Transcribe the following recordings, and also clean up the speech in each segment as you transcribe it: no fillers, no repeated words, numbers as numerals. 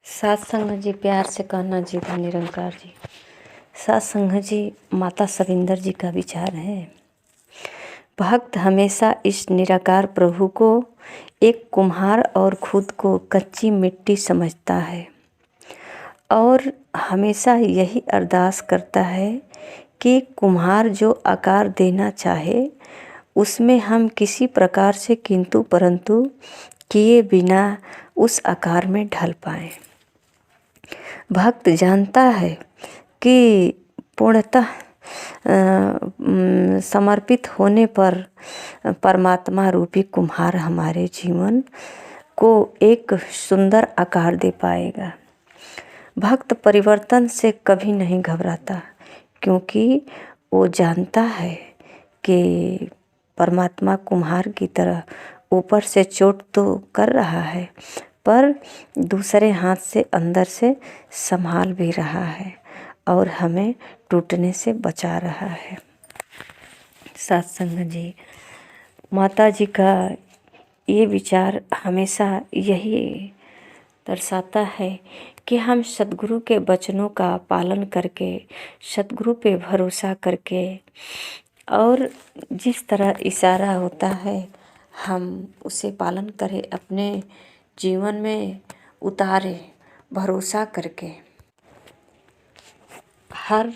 सत्संग जी, प्यार से कहना जी, धन निरंकार जी। सत्संग जी माता सविंदर जी का विचार है। भक्त हमेशा इस निराकार प्रभु को एक कुम्हार और खुद को कच्ची मिट्टी समझता है और हमेशा यही अरदास करता है कि कुम्हार जो आकार देना चाहे उसमें हम किसी प्रकार से किंतु परंतु किए बिना उस आकार में ढल पाएं। भक्त जानता है कि पूर्णतः समर्पित होने पर परमात्मा रूपी कुम्हार हमारे जीवन को एक सुंदर आकार दे पाएगा। भक्त परिवर्तन से कभी नहीं घबराता क्योंकि वो जानता है कि परमात्मा कुम्हार की तरह ऊपर से चोट तो कर रहा है पर दूसरे हाथ से अंदर से संभाल भी रहा है और हमें टूटने से बचा रहा है। सत्संग जी माता जी का ये विचार हमेशा यही दर्शाता है कि हम सद्गुरु के वचनों का पालन करके, सद्गुरु पे भरोसा करके और जिस तरह इशारा होता है हम उसे पालन करें, अपने जीवन में उतारे भरोसा करके। हर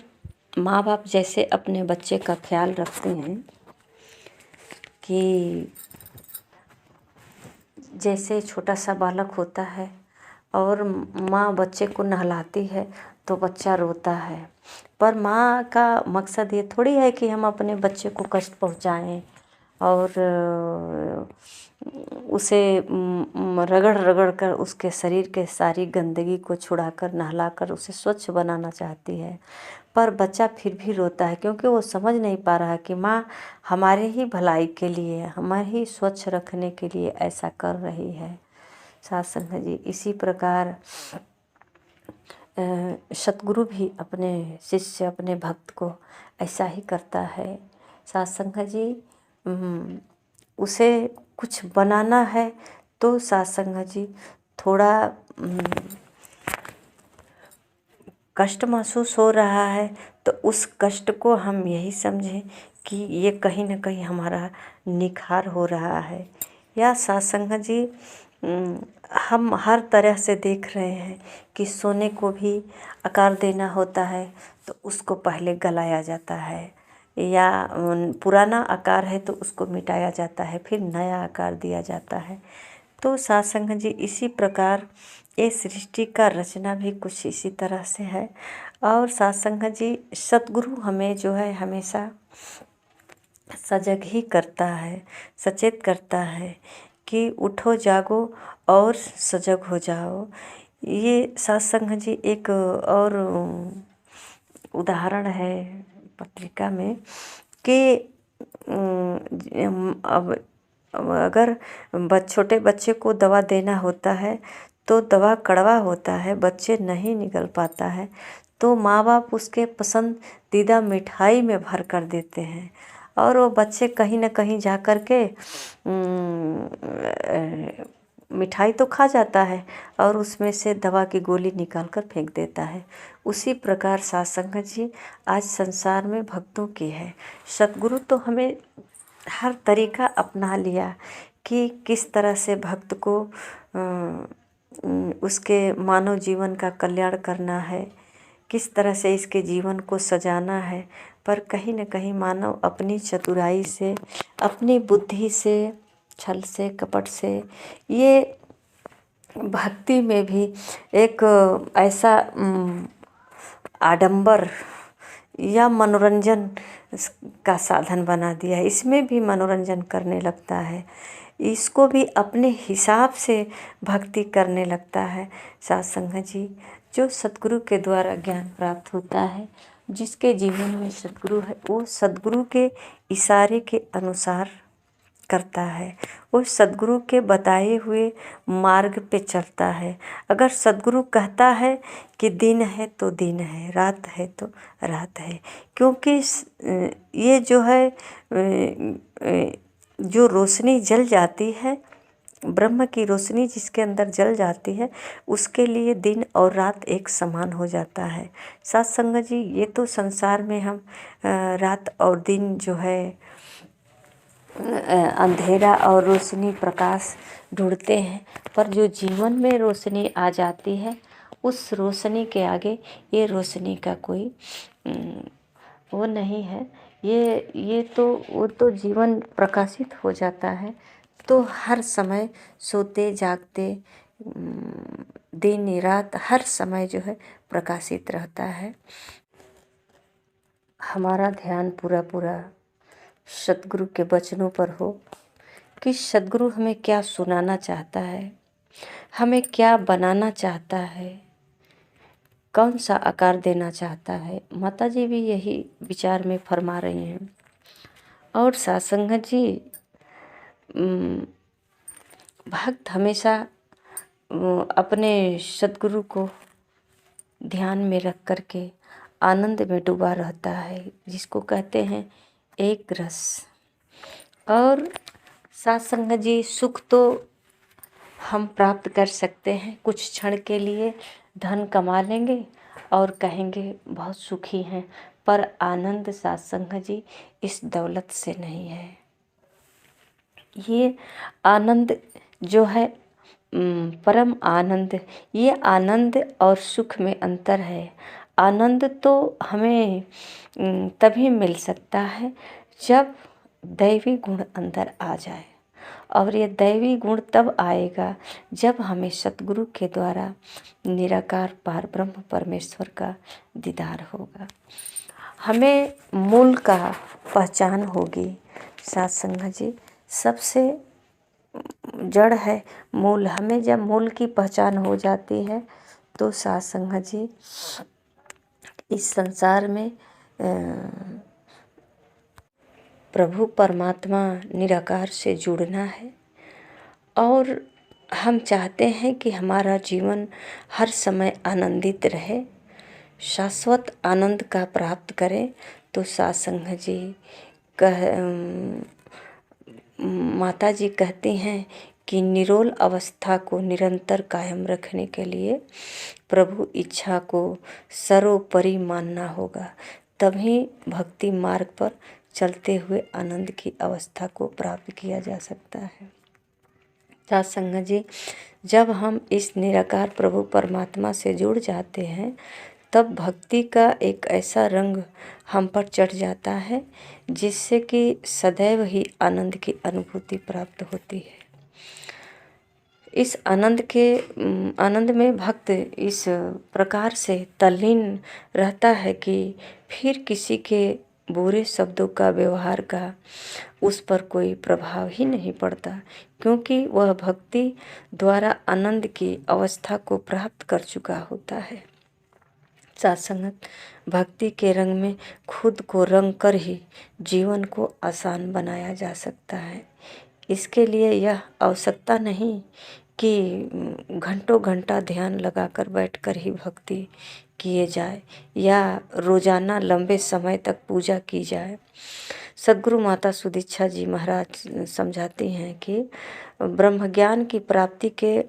माँ बाप जैसे अपने बच्चे का ख्याल रखते हैं कि जैसे छोटा सा बालक होता है और माँ बच्चे को नहलाती है तो बच्चा रोता है, पर माँ का मकसद ये थोड़ी है कि हम अपने बच्चे को कष्ट पहुँचाएं और उसे रगड़ रगड़ कर उसके शरीर के सारी गंदगी को छुड़ाकर नहलाकर उसे स्वच्छ बनाना चाहती है। पर बच्चा फिर भी रोता है क्योंकि वो समझ नहीं पा रहा कि माँ हमारे ही भलाई के लिए, हमारे ही स्वच्छ रखने के लिए ऐसा कर रही है। सत्संग जी इसी प्रकार सतगुरु भी अपने शिष्य, अपने भक्त को ऐसा ही करता है। सत्संग जी उसे कुछ बनाना है तो सत्संग जी थोड़ा कष्ट महसूस हो रहा है तो उस कष्ट को हम यही समझें कि ये कहीं ना कहीं हमारा निखार हो रहा है। या सत्संग जी हम हर तरह से देख रहे हैं कि सोने को भी आकार देना होता है तो उसको पहले गलाया जाता है, या पुराना आकार है तो उसको मिटाया जाता है, फिर नया आकार दिया जाता है। तो सत्संग जी इसी प्रकार ये सृष्टि का रचना भी कुछ इसी तरह से है। और सत्संग जी सतगुरु हमें जो है हमेशा सजग ही करता है, सचेत करता है कि उठो जागो और सजग हो जाओ। ये सत्संग जी एक और उदाहरण है पत्रिका में कि अब अगर छोटे बच्चे को दवा देना होता है तो दवा कड़वा होता है, बच्चे नहीं निगल पाता है तो माँ बाप उसके पसंदीदा मिठाई में भर कर देते हैं और वो बच्चे कहीं ना कहीं जा कर के मिठाई तो खा जाता है और उसमें से दवा की गोली निकाल कर फेंक देता है। उसी प्रकार सत्संग जी आज संसार में भक्तों की है। सतगुरु तो हमें हर तरीका अपना लिया कि किस तरह से भक्त को उसके मानव जीवन का कल्याण करना है, किस तरह से इसके जीवन को सजाना है। पर कहीं न कहीं मानव अपनी चतुराई से, अपनी बुद्धि से, छल से, कपट से ये भक्ति में भी एक ऐसा आडंबर या मनोरंजन का साधन बना दिया है। इसमें भी मनोरंजन करने लगता है, इसको भी अपने हिसाब से भक्ति करने लगता है। सत्संग जी जो सतगुरु के द्वारा ज्ञान प्राप्त होता है, जिसके जीवन में सतगुरु है वो सतगुरु के इशारे के अनुसार करता है, वो सतगुरु के बताए हुए मार्ग पे चलता है। अगर सतगुरु कहता है कि दिन है तो दिन है, रात है तो रात है, क्योंकि ये जो है जो रोशनी जल जाती है ब्रह्म की रोशनी जिसके अंदर जल जाती है उसके लिए दिन और रात एक समान हो जाता है। साथ संगत जी, ये तो संसार में हम रात और दिन जो है अंधेरा और रोशनी प्रकाश ढूंढते हैं, पर जो जीवन में रोशनी आ जाती है उस रोशनी के आगे ये रोशनी का कोई वो नहीं है। ये तो वो तो जीवन प्रकाशित हो जाता है। तो हर समय सोते जागते दिन रात हर समय जो है प्रकाशित रहता है। हमारा ध्यान पूरा पूरा सद्गुरु के वचनों पर हो कि सद्गुरु हमें क्या सुनाना चाहता है, हमें क्या बनाना चाहता है, कौन सा आकार देना चाहता है। माता जी भी यही विचार में फरमा रही हैं। और सासंगत जी, भक्त हमेशा अपने सद्गुरु को ध्यान में रख कर के आनंद में डूबा रहता है, जिसको कहते हैं एक रस। और सासंगत जी, सुख तो हम प्राप्त कर सकते हैं कुछ क्षण के लिए, धन कमा लेंगे और कहेंगे बहुत सुखी हैं, पर आनंद सासंगत जी इस दौलत से नहीं है। ये आनंद जो है परम आनंद, ये आनंद और सुख में अंतर है। आनंद तो हमें तभी मिल सकता है जब दैवी गुण अंदर आ जाए, और ये दैवी गुण तब आएगा जब हमें सतगुरु के द्वारा निराकार पार ब्रह्म परमेश्वर का दीदार होगा। हमें मूल का पहचान होगी। सत्संग जी, सबसे जड़ है मूल। हमें जब मूल की पहचान हो जाती है तो सत्संग जी इस संसार में प्रभु परमात्मा निराकार से जुड़ना है। और हम चाहते हैं कि हमारा जीवन हर समय आनंदित रहे, शाश्वत आनंद का प्राप्त करें। तो सत्संग जी माता जी कहती हैं कि निरोल अवस्था को निरंतर कायम रखने के लिए प्रभु इच्छा को सर्वोपरि मानना होगा, तभी भक्ति मार्ग पर चलते हुए आनंद की अवस्था को प्राप्त किया जा सकता है। सत्संग जी, जब हम इस निराकार प्रभु परमात्मा से जुड़ जाते हैं तब भक्ति का एक ऐसा रंग हम पर चढ़ जाता है जिससे कि सदैव ही आनंद की अनुभूति प्राप्त होती है। इस आनंद में भक्त इस प्रकार से तल्लीन रहता है कि फिर किसी के बुरे शब्दों का व्यवहार का उस पर कोई प्रभाव ही नहीं पड़ता, क्योंकि वह भक्ति द्वारा आनंद की अवस्था को प्राप्त कर चुका होता है। सत्संगत, भक्ति के रंग में खुद को रंग कर ही जीवन को आसान बनाया जा सकता है। इसके लिए यह आवश्यकता नहीं कि घंटों घंटा ध्यान लगाकर बैठकर ही भक्ति किए जाए या रोजाना लंबे समय तक पूजा की जाए। सद्गुरु माता सुदीक्षा जी महाराज समझाती हैं कि ब्रह्म ज्ञान की प्राप्ति के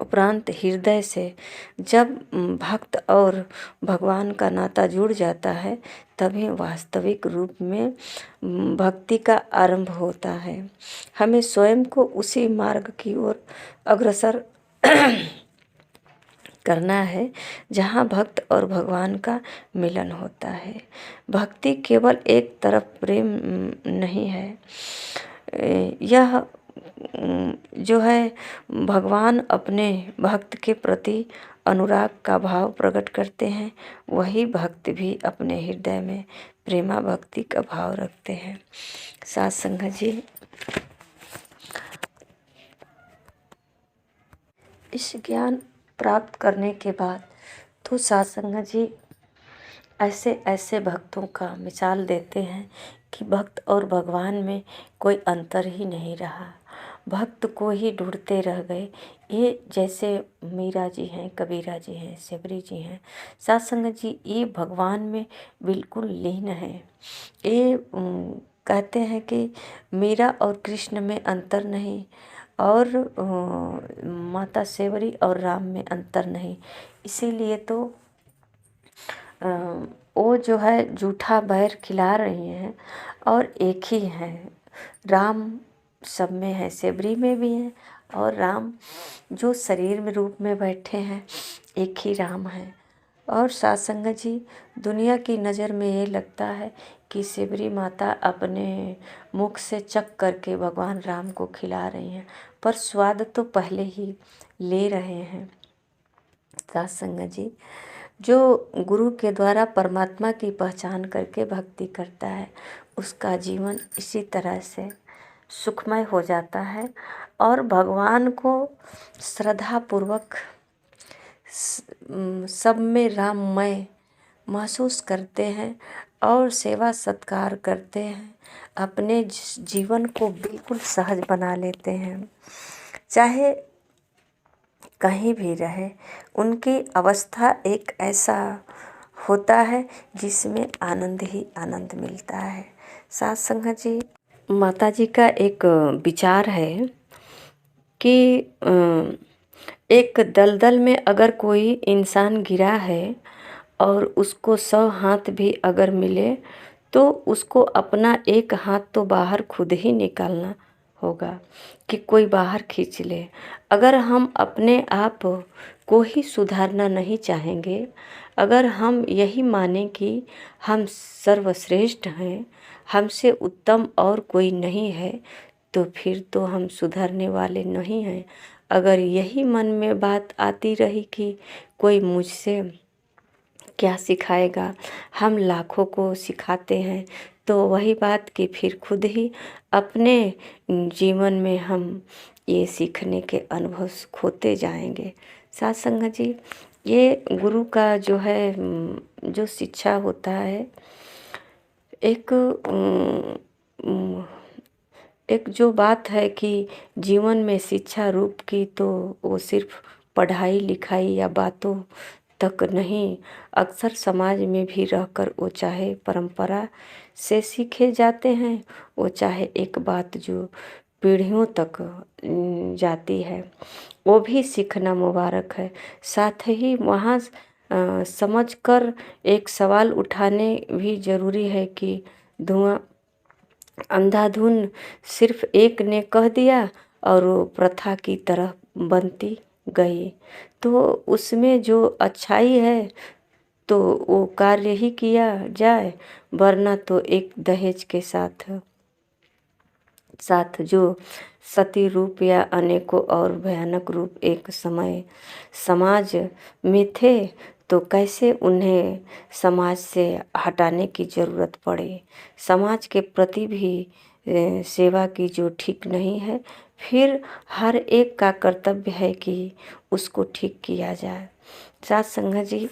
उपरांत हृदय से जब भक्त और भगवान का नाता जुड़ जाता है तभी वास्तविक रूप में भक्ति का आरंभ होता है। हमें स्वयं को उसी मार्ग की ओर अग्रसर करना है जहाँ भक्त और भगवान का मिलन होता है। भक्ति केवल एक तरफ प्रेम नहीं है, यह जो है भगवान अपने भक्त के प्रति अनुराग का भाव प्रकट करते हैं, वही भक्त भी अपने हृदय में प्रेमा भक्ति का भाव रखते हैं। सत्संग जी, इस ज्ञान प्राप्त करने के बाद तो सत्संग जी ऐसे ऐसे भक्तों का मिसाल देते हैं कि भक्त और भगवान में कोई अंतर ही नहीं रहा, भक्त को ही ढूंढते रह गए। ये जैसे मीरा जी हैं, कबीरा जी हैं, सेवरी जी हैं, सत्संग जी, ये भगवान में बिल्कुल लीन है। ये कहते हैं कि मीरा और कृष्ण में अंतर नहीं, और माता सेवरी और राम में अंतर नहीं। इसीलिए तो वो जो है झूठा बैर खिला रही हैं और एक ही हैं। राम सब में है, सेवरी में भी है, और राम जो शरीर में रूप में बैठे हैं एक ही राम है। और साथ संगत जी, दुनिया की नज़र में ये लगता है कि सेवरी माता अपने मुख से चख करके भगवान राम को खिला रही हैं, पर स्वाद तो पहले ही ले रहे हैं। साथ संगत जी, जो गुरु के द्वारा परमात्मा की पहचान करके भक्ति करता है उसका जीवन इसी तरह से सुखमय हो जाता है और भगवान को श्रद्धापूर्वक सब में राममय महसूस करते हैं और सेवा सत्कार करते हैं, अपने जीवन को बिल्कुल सहज बना लेते हैं। चाहे कहीं भी रहे, उनकी अवस्था एक ऐसा होता है जिसमें आनंद ही आनंद मिलता है। साथ संगत जी, माता जी का एक विचार है कि एक दलदल में अगर कोई इंसान गिरा है और उसको 100 हाथ भी अगर मिले तो उसको अपना एक हाथ तो बाहर खुद ही निकालना होगा कि कोई बाहर खींच ले। अगर हम अपने आप को ही सुधारना नहीं चाहेंगे, अगर हम यही माने कि हम सर्वश्रेष्ठ हैं, हमसे उत्तम और कोई नहीं है, तो फिर तो हम सुधरने वाले नहीं हैं। अगर यही मन में बात आती रही कि कोई मुझसे क्या सिखाएगा, हम लाखों को सिखाते हैं, तो वही बात कि फिर खुद ही अपने जीवन में हम ये सीखने के अनुभव खोते जाएंगे। साथ संगत जी, ये गुरु का जो है जो शिक्षा होता है, एक जो बात है कि जीवन में शिक्षा रूप की, तो वो सिर्फ पढ़ाई लिखाई या बातों तक नहीं, अक्सर समाज में भी रहकर वो चाहे परंपरा से सीखे जाते हैं, वो चाहे एक बात जो पीढ़ियों तक जाती है वो भी सीखना मुबारक है। साथ ही वहाँ समझकर एक सवाल उठाने भी ज़रूरी है कि धुआं अंधाधुन सिर्फ एक ने कह दिया और वो प्रथा की तरह बनती गई, तो उसमें जो अच्छाई है तो वो कार्य ही किया जाए, वरना तो एक दहेज के साथ जो सती रूप या अनेकों और भयानक रूप एक समय समाज में थे, तो कैसे उन्हें समाज से हटाने की ज़रूरत पड़े। समाज के प्रति भी सेवा की जो ठीक नहीं है, फिर हर एक का कर्तव्य है कि उसको ठीक किया जाए। साथ संगत जी,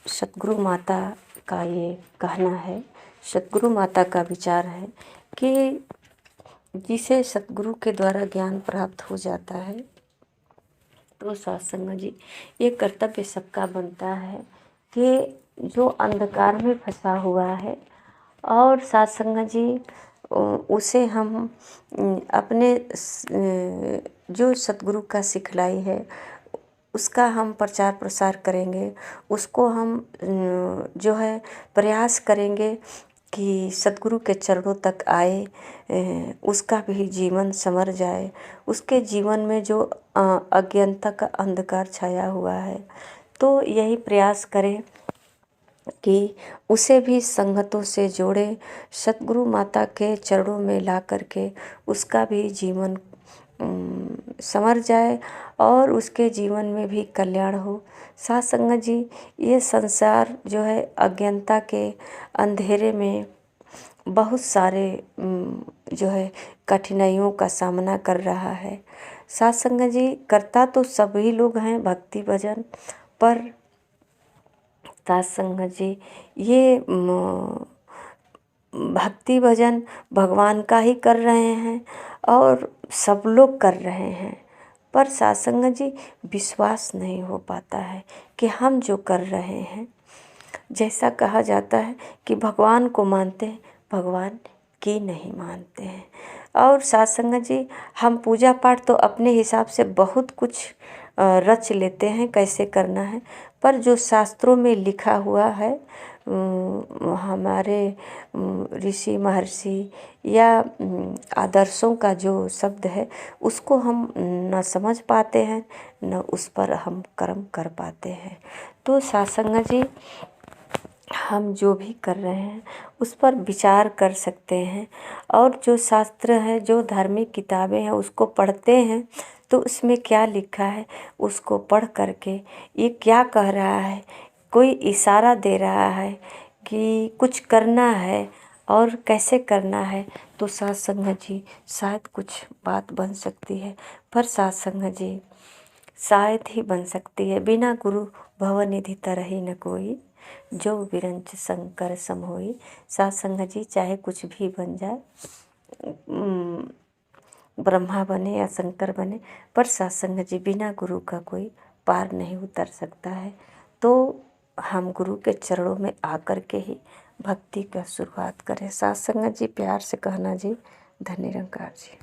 सतगुरु माता का ये कहना है, सतगुरु माता का विचार है कि जिसे सतगुरु के द्वारा ज्ञान प्राप्त हो जाता है, तो साथ संगत जी, ये कर्तव्य सबका बनता है कि जो अंधकार में फंसा हुआ है, और साथ संगत जी उसे हम अपने जो सतगुरु का सिखलाई है उसका हम प्रचार प्रसार करेंगे, उसको हम जो है प्रयास करेंगे कि सतगुरु के चरणों तक आए, उसका भी जीवन संवर जाए। उसके जीवन में जो अज्ञानता का अंधकार छाया हुआ है, तो यही प्रयास करें कि उसे भी संगतों से जोड़े, सतगुरु माता के चरणों में ला करके उसका भी जीवन संवर जाए और उसके जीवन में भी कल्याण हो। साथ संगत जी, ये संसार जो है अज्ञानता के अंधेरे में बहुत सारे जो है कठिनाइयों का सामना कर रहा है। साथ संगत जी, करता तो सभी लोग हैं भक्ति भजन, पर साथ संगत जी ये भक्ति भजन भगवान का ही कर रहे हैं और सब लोग कर रहे हैं, पर साथ संगत जी विश्वास नहीं हो पाता है कि हम जो कर रहे हैं, जैसा कहा जाता है कि भगवान को मानते हैं, भगवान की नहीं मानते हैं। और साथ संगत जी हम पूजा पाठ तो अपने हिसाब से बहुत कुछ रच लेते हैं कैसे करना है, पर जो शास्त्रों में लिखा हुआ है हमारे ऋषि महर्षि या आदर्शों का जो शब्द है उसको हम न समझ पाते हैं न उस पर हम कर्म कर पाते हैं। तो साथ संगत जी हम जो भी कर रहे हैं उस पर विचार कर सकते हैं, और जो शास्त्र है जो धार्मिक किताबें हैं उसको पढ़ते हैं तो उसमें क्या लिखा है उसको पढ़ करके ये क्या कह रहा है, कोई इशारा दे रहा है कि कुछ करना है और कैसे करना है, तो साथ संगत जी शायद कुछ बात बन सकती है। पर साथ संगत जी शायद ही बन सकती है, बिना गुरु भवनिधि तरहि न कोई, जो विरंच शंकर सम होई। साथ संगत जी चाहे कुछ भी बन जाए, ब्रह्मा बने या शंकर बने, पर साथ संगत जी बिना गुरु का कोई पार नहीं उतर सकता है। तो हम गुरु के चरणों में आकर के ही भक्ति का शुरुआत करें। साथ संगत जी प्यार से कहना जी, धन्य निरंकार जी।